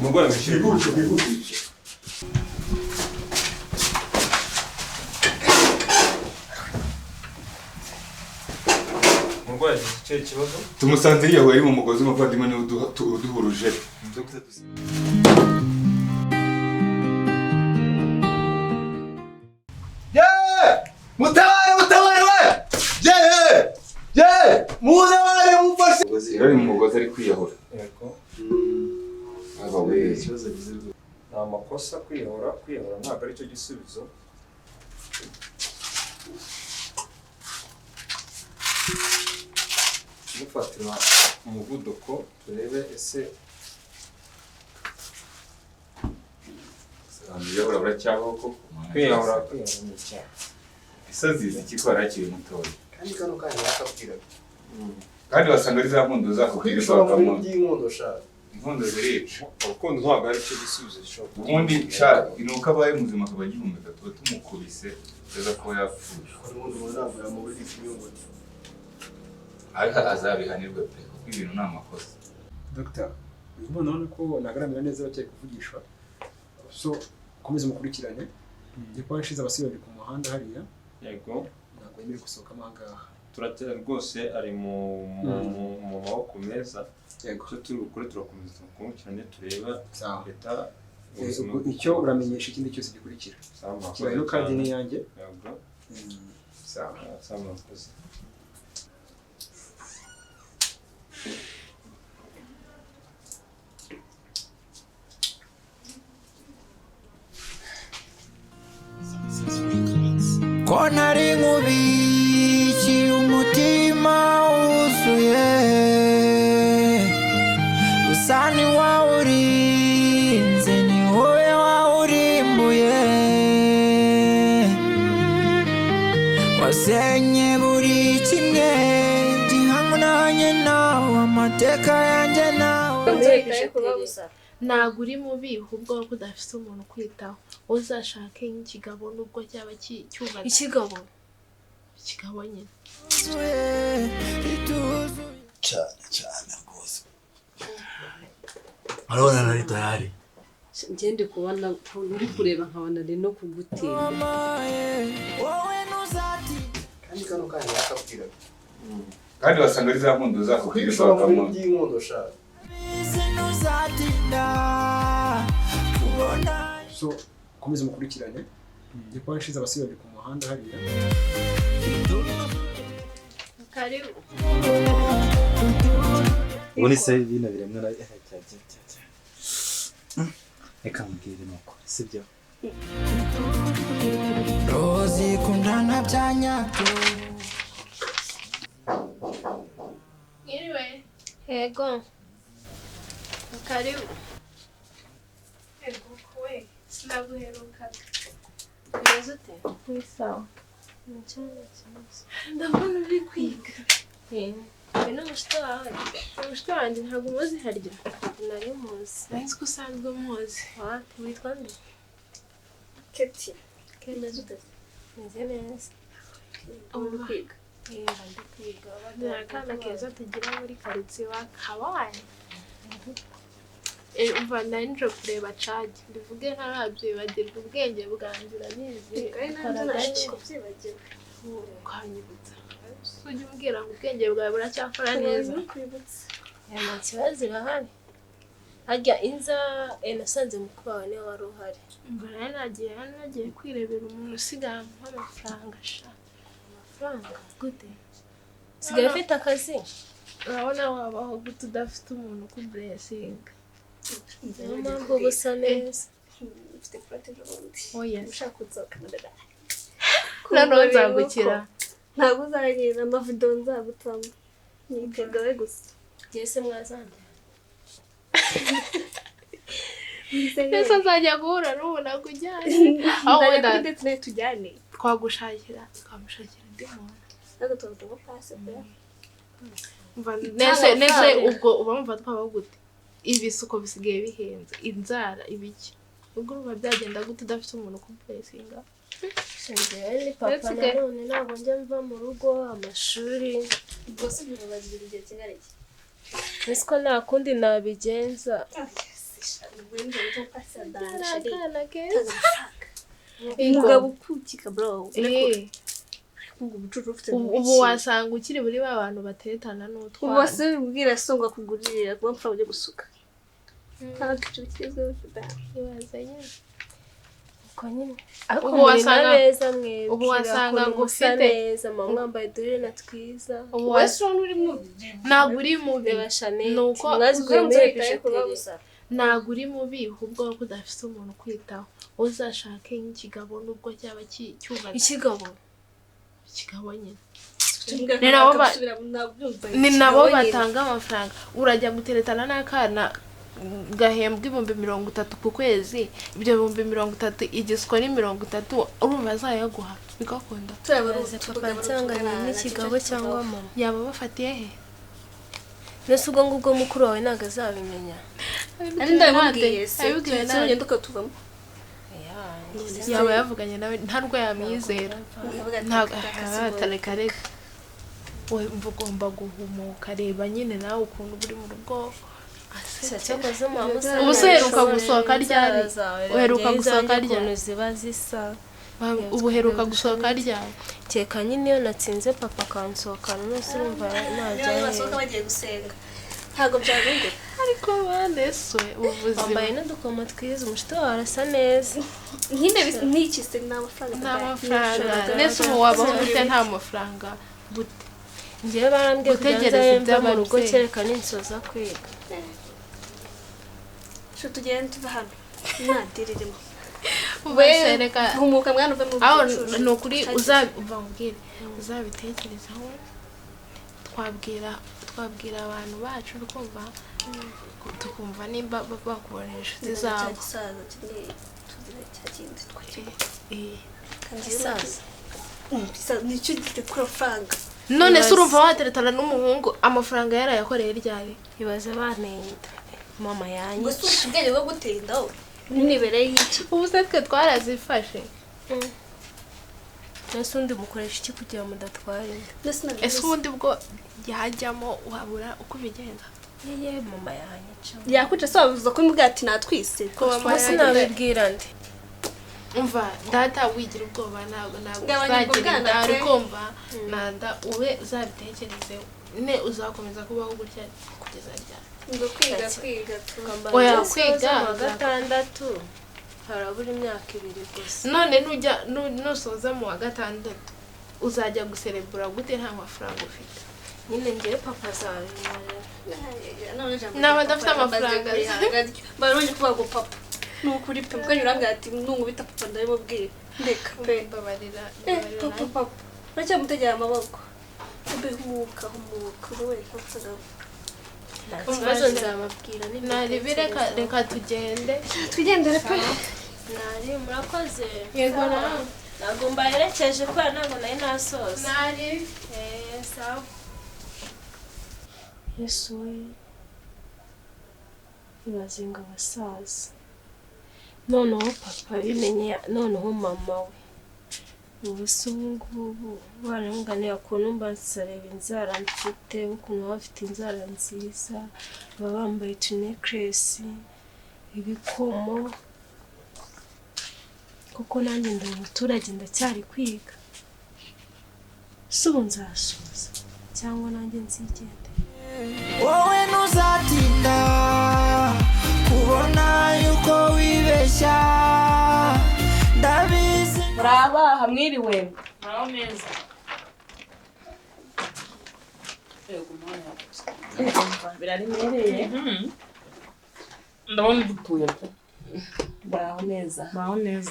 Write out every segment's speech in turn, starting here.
Mugora bihute. Mugora cyo kibazo. Tumusanze yaho ari mu mugozi w'umuvandimwe ni uduhuruje. Yari mu mugozi ari kwiyahura. Yego. Abawe ikibazo gize. Nta makosa kwiyahura ntabwo ari cyo gisubizo. Mufatira umuvuduko turebe ese yahura buracyaho ko kwiyahura ni cyane. Isazi zikitwara akiri mutoya. Kandi kano kanya yakabwira. Kandi wasanga ari za mpundu zakubwirwa mu by'inkondo shaka. Inkondo zirica. Urukundo ntabwo ari cyo gisubizo cyo. Ubundi shaka inuka abaye muzima akaba agihumeka tuba tumukubise reza ko yapfuye. Umuntu muzamura mu buryo bw'inyungu. Ariko azabihanirwe pe kuko ibintu nta makosa. Dr. Ubona ko nagaramira neza bagiye kuvugishwa. So komeza mukurikirane. Ndipo nshize abasibye ku muhanda hariya. Yego. Ntabwo yemewe gusohoka ahangaha. Turatera rwose ari mu maboko meza. Yego. Cyo turakomeza tukumukirane tureba leta icyo uramenyesha ikindi cyose gikurikira. Kibaye no kandi ni yanjye. Yego. Sawa murakoze. Kona ringubiki umutima wuzuye usani wawurinze ni wowe wawurimbuye wasenye buri kimwe gihangunanye nawe amateka yanjye nawe ntabwo uri mubi ahubwo ko udafite umuntu kwitaho uzashake nk'ikigabo nubwo cyaba cyubatse ikigabo nyine cyane rwose arabona nari tayari ngende kubona uri kureba nkabona ari no kugutera kandi kano kanya yakabwira Kandi wasanga ari za mpundu zakubwirwa mu by'inkondo shaka. So komeza mukurikirane. Ndipo nshize abasibye ku muhanda hariya. karibu Ubone se bino biremwe na reka mbwire nuko sibyo Rozi kundana byanyabyo Iriwe yego karibu yego kwe sinaguheruka Neza ute? Ni sawa. Ndabona uri kwiga. Bino mushito wawe. Mushito wanjye ntabwo umuzi harya. Nari muzi. Nzi ko usanzwe muzi. Witwa nde? Keti. Neza ute? Neze neza. Uri kwiga? Ndi kwiga. Ni akana keza tugira muri karitsiye wakabaye. Umva nanje kureba charge ndivuge ntarabyibadirwa ubwenge bwanjye urabizi karagace kubyibagirwa ukanyibutsa ujye umbwira ngo ubwenge bwawe buracyakora neza nta kibazo irahari harya inza nasanze mukuru wawe niwe wari uhari mbona nagiye kwirebera umuntu usigaye amafaranga amafaranga gute usigaye ufite akazi urabona wabaho gute udafite umuntu ukuburesinga Mambo busa neza. Ufite plate y'ubundi. Oya. Ushaka kuzokanira. Nano nzagukira. Ntabwo uzagira amavido nzagutamo. Nitegawe gusa. Yese mwazanye. Ese nzajya guhura n'umuntu akujyane. Aho wenda ndetse tujyane. Twamushakira ndi muntu. Ntabwo tuvuga passe pe. Nese ubwo ubamva twabaho gute? Ibisuko bisigaye bihenze inzara ibiki ubwo ruba byagenda gute udafite umuntu kumpesinga Shenze papa none ntabwo njya mva mu rugo amashuri bose birabagira igihe kingana iki Ese ko nta kundi nabigenza umugabo ukukika bro ubu wasanga ukiri muri ba bantu batetana n'utwana ubu wase ubwira songa kugurira kuba mfa ujye gusuka ntabwo icyo kigezweho ibazanye uko nyine ubu wasanga ngo ufite neza mwambaye dore na twiza ubu wasanga uri mubi ntabwo uri mubi nuko ntabwo uri mubi ahubwo ko udafite umuntu kwitaho uzashake nk'ikigabo nubwo cyaba cyubatse ikigabo nyine ni nabo batanga amafaranga urajya guteretana n'akana gahembwa 30,000 ku kwezi ibyo 30,000 igiswa ni 30 urumva azayaguha bigakunda turabaruza papa nsanganya n'ikigabo cyangwa mama yaba bafatiye he nese ubwo ngubwo mukuru wawe ntago azabimenya ari ndabibwiye se tuzongera tukatuvamo yaba yavuganye nawe ntarwo yamwizera ntago atarekareka we ugomba guhumuka reba nyine nawe ukuntu buri mu rugo ubu se uheruka gusohoka ryari uheruka gusohoka ryari ziba zisa ubu uheruka gusohoka ryari keka nyine iyo natsinze papa kansohokana nose urumva najyayo basohoka bagiye gusenga ntago byarungu ariko baneswe ubuzima bambaye n'udukoma twiza umushito wawe arasa neza nkinde n'ikise n'amafaranga nese ubu waba ufite nta mafaranga gute njyewe barambwiye kutegereza mu rugo kereka n'insoza kwiga sho tugende tuva hano nadiririmo ubasereka humuka mwana uve mu aho nukuri uzabambwire uzabitekerezaho twabwira abantu bacu rukumva tukumva nimba bakoresha zizabo nicyo gikora franga none se urumva wateretana n'umuhungu amafaranga yarayakoreye ryari ibaze banenda mama yanjye gusa ubwenge bwo gutenda nibereye iki ubu se twe twarazifashe nese undi mukoresha iki kugira mudatware ese ubundi bwo yajyamo wabura uko ubigenza yeye mama yanjye yakuca sabuza ko mbwa ati natwise ko mama sinabibwira ndi umva data wigira ubwoba ntabwo uzagira ari kumva nanda ube uzabitekereze ne uzakomeza kubaho gutya kugeza ryari ngo kwiga oya kwiga mu gatandatu harabura imyaka 2 gusa none nujya nusoza mu wa gatandatu uzajya guserebura gute nta mafaranga ufite nyine ngiye papa zawe naba dafite amafaranga baronje kuba go papa nukuri pe bwo nyurambwa ati nungu bita papa ndabibabwira ndeka pe babarira papa bacha mutegera amaboko ube humuka we nkasaga ikibazo nzababwira reka tugendere pe nari murakoze yego ntabwo mbaherekeje kubera ntabwo nari nasoza nari sawa yesu we ibazinga abasaza noneho papa bimenye noneho mama we ubu se ubungubu baranganiye ukuntu mbasareba inzara mfite ukuntu bafite inzara nziza baba bambaye utunecklace ibikomo kuko nanjye ndi umuturage ndacyari kwiga se ubu nzasoza cyangwa nanjye nzigende wowe ntuzatinda kubona yuko wibeshya ndabizi muraba hamwiriwe muraho neza biraremereye ndabona dutuye muraho neza ahantu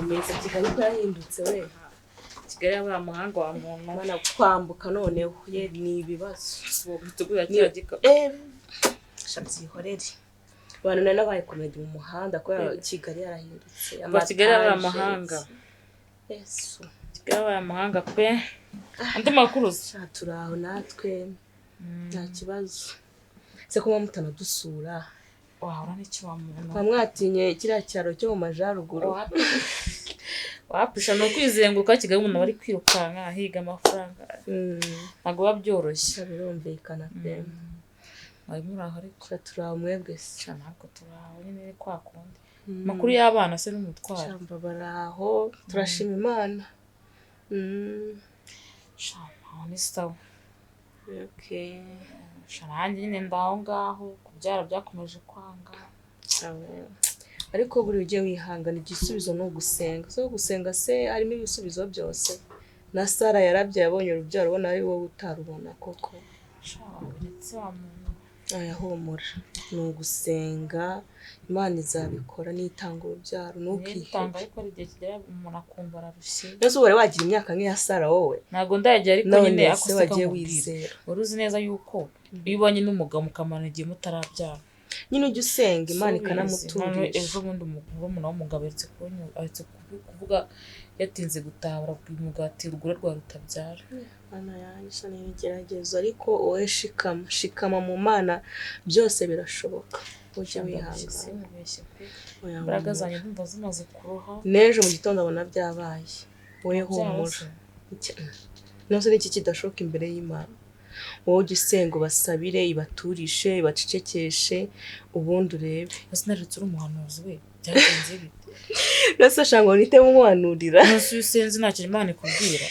meza Kigali ko yahindutse we Kigali yabaye amahanga wa muntu bana twambuka noneho ye ni ibibazo bitugura cyagika shabyihorere abantu nanabaye komedi mu muhanda ko Kigali yarahindutse Kigali yabaye amahanga Yesu Kigali yabaye amahanga pe andi makuru turaho natwe nta kibazo se kuma mutana dusura wahora n'iki wa muntu bamwatinye kiriya cyaro cyo mu majaruguru wapisha no kwizenguruka Kigali umuntu bari kwirukanka higa amafaranga ntago babyoroshye birumvikana pe mwari muri aho ariko turaho mwebwe se sha ntabwo turaho nyine kwa kundi makuru y'abana se n'umutwaro shamba baraho turashima Imana sha ni sawa okay sha nanjye nyine ndaho ngaho kubyara byakomeje kwanga ariko buri ugiye wihangana igisubizo no gusenga so gusenga se harimo ibisubizo byose na Sara yarabyaye abonye urubyaro ubona ari wowe utarubona koko ndetse wa muntu ayahumura ni ugusenga Imana izabikora nitanga urubyaro nukihanga ariko ari igihe kigera umuntu akumva ararushye nose wari wagira imyaka nk'iya Sara wowe ntago ndayagira ariko nyine akose wagiye wizera wari uzi neza yuko iyo ubonye n'umugabo mukamana igihe mutarabyara nyine ujye usenga Imana ikanamuturisha ejo bundi umugabo w'umugabo aretse kuvuga yatinze gutaha barabwira umugati urugura rwa rutabyara Mana yanjye isa n'ibigeragezo ariko wowe shikama mu Mana byose birashoboka ujye wihangana imbaraga zanjye ndumva zimaze kuroha n'ejo mu gitondo abona byabaye wowe humura nose n'iki kidashoboka imbere y'Imana wowe ujye usenga ubasabire ibaturishe ibacecekeshe ubundi urebe ese naretse uri umuhanuzi we byagenze bite nose ashanga ngo nite mumuhanurira nose usenze nta kintu Imana ikubwira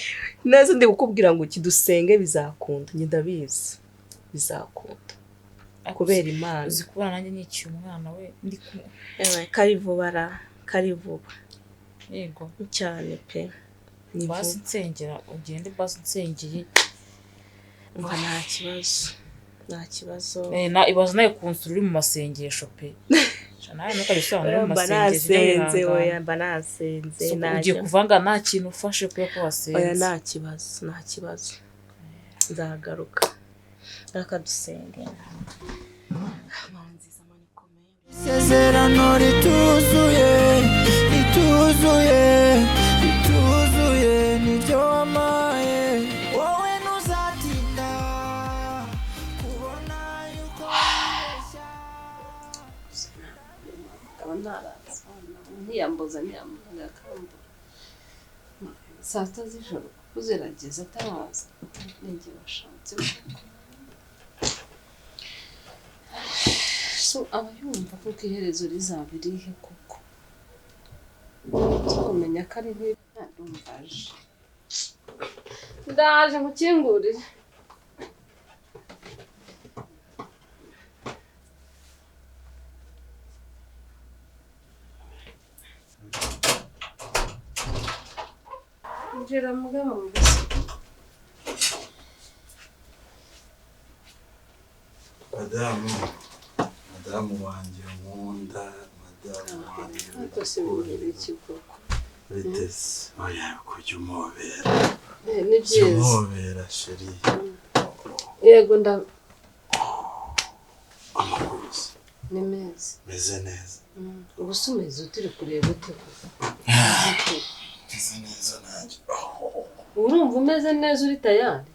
neze ndi kukubwira ngo kidusenge bizakunda njye ndabizi bizakunda kubera Imana uzi kubana nanjye niciye umwana we ndi karivuba yego cyane pe ni basi nsengera ugende basi nsengeye umva nta kibazo na ibaza nayo kunsura uri mu masengesho pe nawe nukabisobanura mu masengesho banasenze ugiye kuvanga nta kintu ufashe kuko ko wasenze oya nta kibazo nzagaruka reka dusenge isezerano rituzuye niryo wamaye wowe ntuzatinda kubona yuko wibeshya ntiyambuza akambura saa sita z'ijoro kuko zirageze ataraza n'igihe washatse so aba yumva kuko iherezo rizaba irihe koko kumenya ko ari ndumvaje ndaje mukingurire injira mugabo mbese madamu wanjye nkunda madamu wanjye rwose bimubera iki koko bitese oya kujya umubera ni byiza umubera sheri yego amakuru ni meza meze neza ubu se umeze utiri kureba ute meze neza nanjye urumva umeze neza uri tayari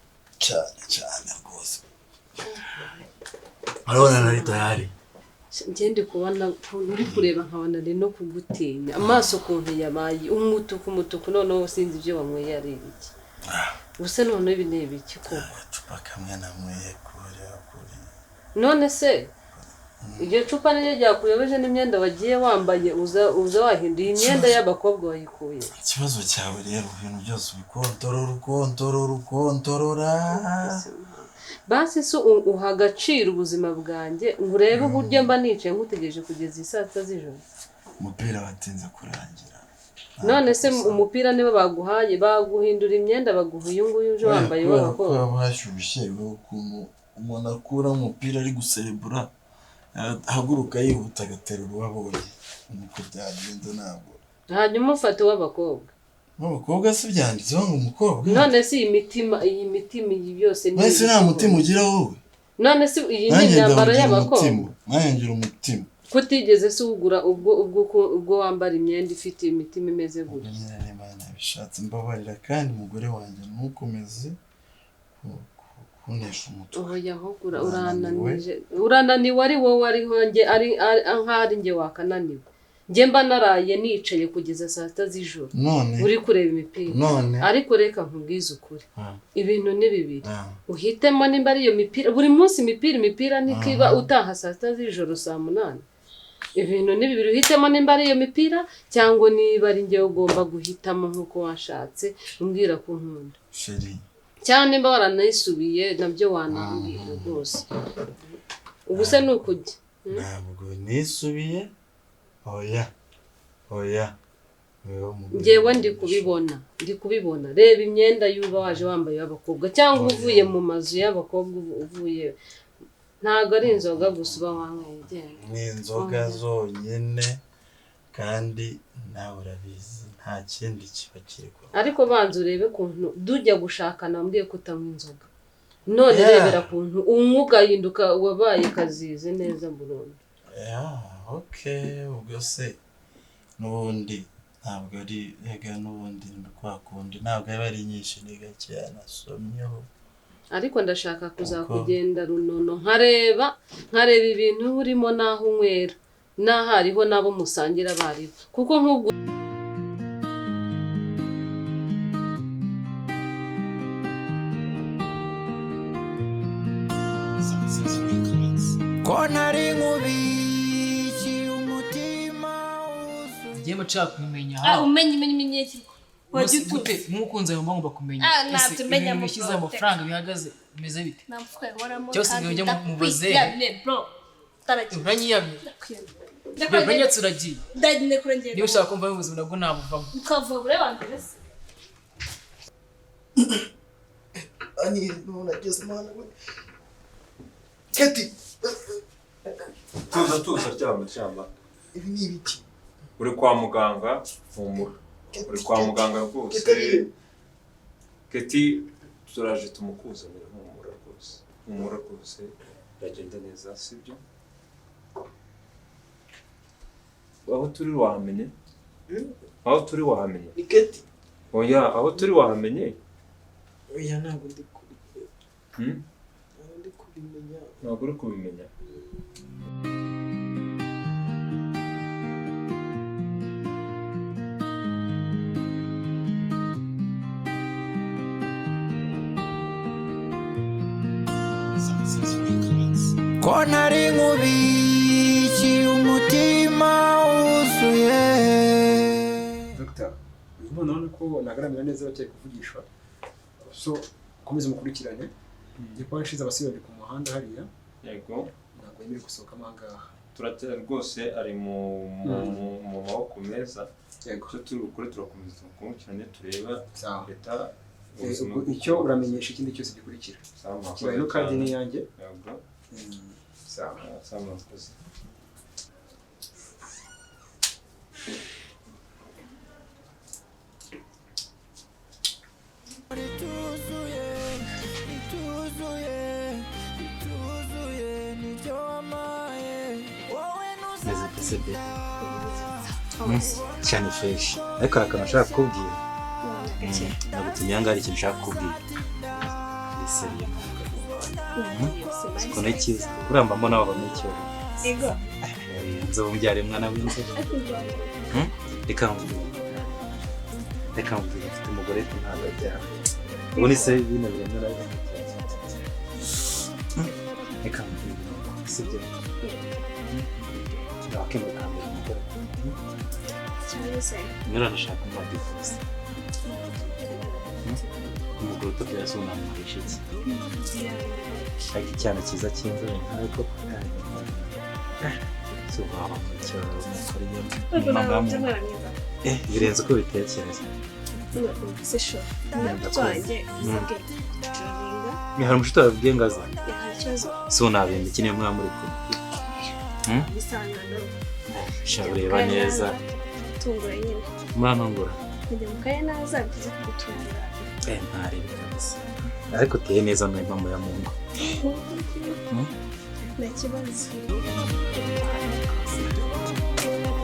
cyane rwose urabona nari tayari ngende kubona uri kureba nkabona ari no kugutinya amaso kumva yabaye umutuku noneho sinzi ibyo wanyweye ari ibiki gusa noneho ibi ni ibiki koko icupa kamwe namweye kuri none se iryo cupa niryo ryakuyobeje n'imyenda wagiye wambaye uza wahinduye imyenda y'abakobwa wayikuye ikibazo cyawe rero ibintu byose ubikontorora basi se uha agaciro ubuzima bwanjye ngo urebe uburyo mba nicaye nkutegereje kugeza saa sita z'ijoro umupira watinze kurangira none se umupira niba baguhaye baguhindura imyenda baguha uyu nguyu uje wambaye w'abakobwa haba hashyushye ukuntu umuntu akura umupira ari guserebura ahaguruka yihuta agaterura uwabonye nuko byagenze ntabwo hanyuma ufate uw'abakobwa n'abakobwa si byanditseho ngo umukobwa none se iyi mitima iyi byose ni wese nta mutima ugira wowe none se iyi ni imyambaro y'abakobwa nanjye umutima kutigeze se ugura ubwo wambara imyenda ifite imitima imeze gutya nyine n'Imana bishatse mbabarira kandi umugore wanjye ntukomeze kunesha umutwe oya ahubwo urananiwe ari wowe ariho nge ari nk'ari nge wakananiwe njye mba naraye nicaye kugeza saa sita z'ijoro uri kureba imipira ariko reka nkubwize ukuri ibintu ni bibiri uhitemo nimba ari iyo mipira buri munsi imipira ntikiba utaha saa sita z'ijoro saa 8 ibintu ni bibiri uhitemo nimba ari iyo mipira cyangwa niba ari njyewe ugomba guhitamo nk'uko washatse umbwira ko nkunda cyangwa nimba waranayisubiye nabyo wanambwira rwose ubu se ni ukujya ntabwo nisubiye oya njyewe ndi kubibona reba imyenda y'uba waje wambaye y'abakobwa cyangwa uvuye mu mazu y'abakobwa uvuye ntabwo ari inzoga gusa uba wanyweye ni inzoga zonyine kandi nawe urabizi nta kindi kiba kiriko ariko banza urebe kuntu dujya gushakana wambwiye ko utanywa inzoga none rebera kuntu umwuga yinduka wabaye kazize neza burundu ubwo se n'ubundi ntabwo ari ega n'ubundi ndakwakundi ntabwo aba ari nyinshi ni gake yanasomyeho ariko ndashaka kuzakugenda runono nkareba ibintu urimo naho unywera naho hariho nabo musangira bariho kuko nk'ubwo ko nari nkubiki umutima ngiye mushaka kumenya umenya gute nk'ukunze ayo mpamvu bakumenya ese ibintu bishyize amafaranga bihagaze bimeze bite cyose ujya mu bazehe uranyiyamye uranyatse uragiye niba ushaka kumva ubuzima nabwo nabuvamo ukava burebandere se ani nuna just man Keti tuza ryama ibi ni ibiki uri kwa muganga humura uri kwa muganga rwose Keti turaje tumukuzanira humura rwose biragenda neza sibyo aho turi wahamenye ni Keti oya aho turi wahamenye oya ntabwo ndi ntabwo uri kubimenya ko nari nkubiki umutima wuzuye Dr. ubona ko nagaramira neza bakeye kuvugisha so komeza mukurikirane Gipo nshize abasibye ku muhanda hariya yego ntabwo yemerewe gusohoka amangaha turatera rwose ari mu maboko meza yego cyo turakomeza kumukirane tureba leta icyo uramenyesha ikindi cyose gikurikira kibaye no kandi ni yanjye yego sawa murakoze Sebe cyane fresh ariko arakana nshaka kukubwira nagutumye anga ari ikintu nshaka kukubwira iseriye ko nekiza uramba mbona aba mecyo ego nzo umbyare mwana w'inzo reka mfite umugore ntabwo ajya ubone se bino biremera reka sibyo Nakemura mbere Ngira nashaka umadifuza umugore utabyara sona murishize Aki cyane cyiza cy'inzobe ariko so baba cyo mukoriye mama birenze uko bitekereza sesho natwanjye ni hari umushito wabwiye ngaza so nabende kineye mwa muri kumwe bisangano shareba neza tungura nyine mwana ngura kujya mukaye naza bivuze kugutungura ntari bikabisa ariko teye neza no impamvu ya Mungu nakibazo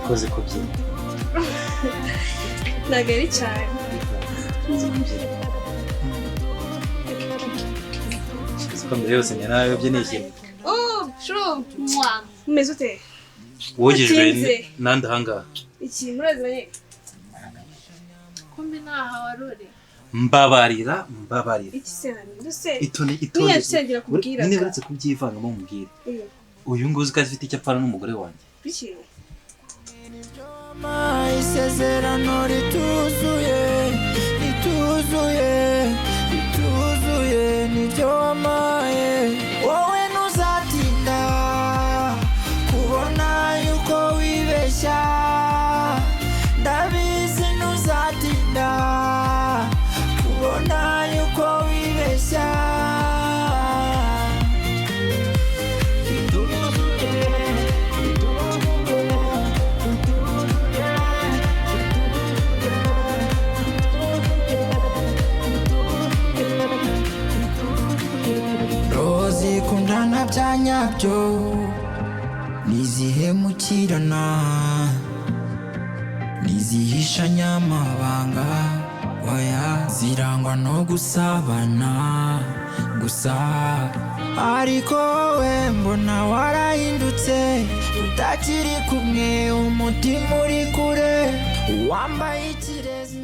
koze kubyina nagari cyane Sikwambia yose nyanayo bye n'ikintu oh sure mwa umeze ute wogejwe nande ahangaha iki murazanye kumbi naha waruri mbabarira iki se hani nduse itone niyacengera kubwira niba uretse kubyivanga mu mbwire uyu nguzi ko afite icyo apfana n'umugore wanjye biki isezerano rituzuye nibyo wamaye wowe ntuzatinda kubona yuko wibeshya ndabizi ntuzatinda kubona yuko wibeshya kundana bya nyabyo nizihemukirana nizihishanya amabanga oya zirangwa no gusabana gusa ariko we mbona warahindutse utakiri kumwe umutima uri kure wambaye ikirezi